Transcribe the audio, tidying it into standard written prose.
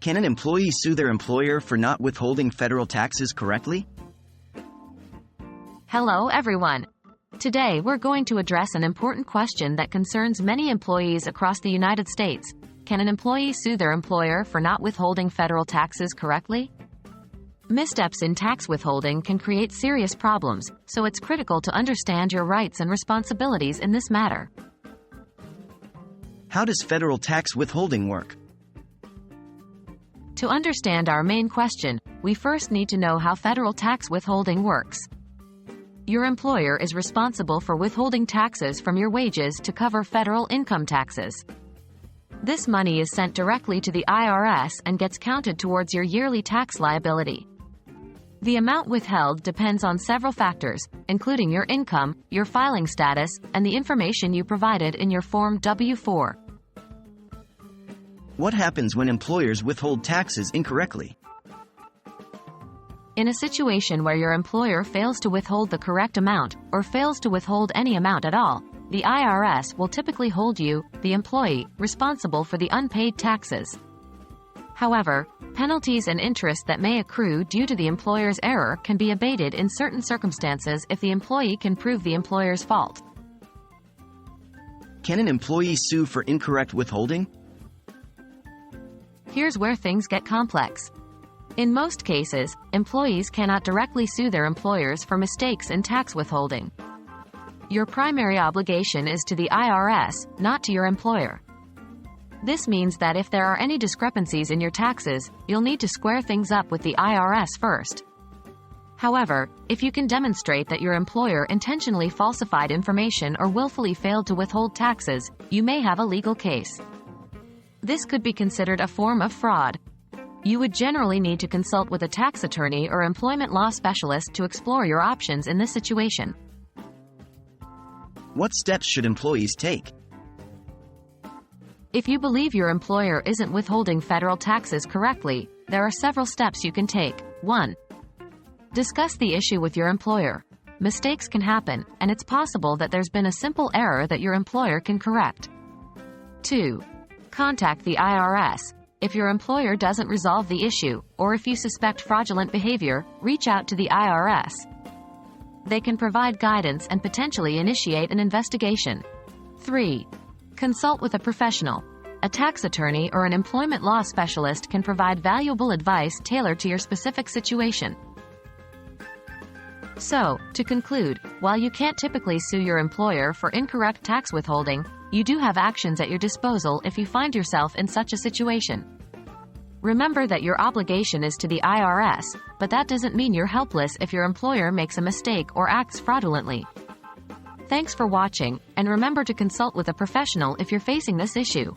Can an employee sue their employer for not withholding federal taxes correctly? Hello everyone. Today we're going to address an important question that concerns many employees across the United States. Can an employee sue their employer for not withholding federal taxes correctly? Missteps in tax withholding can create serious problems, so it's critical to understand your rights and responsibilities in this matter. How does federal tax withholding work? To understand our main question, we first need to know how federal tax withholding works. Your employer is responsible for withholding taxes from your wages to cover federal income taxes. This money is sent directly to the IRS and gets counted towards your yearly tax liability. The amount withheld depends on several factors, including your income, your filing status, and the information you provided in your Form W-4. What happens when employers withhold taxes incorrectly? In a situation where your employer fails to withhold the correct amount, or fails to withhold any amount at all, the IRS will typically hold you, the employee, responsible for the unpaid taxes. However, penalties and interest that may accrue due to the employer's error can be abated in certain circumstances if the employee can prove the employer's fault. Can an employee sue for incorrect withholding? Here's where things get complex. In most cases, employees cannot directly sue their employers for mistakes in tax withholding. Your primary obligation is to the IRS, not to your employer. This means that if there are any discrepancies in your taxes, you'll need to square things up with the IRS first. However, if you can demonstrate that your employer intentionally falsified information or willfully failed to withhold taxes, you may have a legal case. This could be considered a form of fraud. You would generally need to consult with a tax attorney or employment law specialist to explore your options in this situation. What steps should employees take? If you believe your employer isn't withholding federal taxes correctly, there are several steps you can take. 1. Discuss the issue with your employer. Mistakes can happen, and it's possible that there's been a simple error that your employer can correct. 2. Contact the IRS. If your employer doesn't resolve the issue, or if you suspect fraudulent behavior, reach out to the IRS. They can provide guidance and potentially initiate an investigation. 3. Consult with a professional. A tax attorney or an employment law specialist can provide valuable advice tailored to your specific situation. So, to conclude, while you can't typically sue your employer for incorrect tax withholding, you do have actions at your disposal if you find yourself in such a situation. Remember that your obligation is to the IRS, but that doesn't mean you're helpless if your employer makes a mistake or acts fraudulently. Thanks for watching, and remember to consult with a professional if you're facing this issue.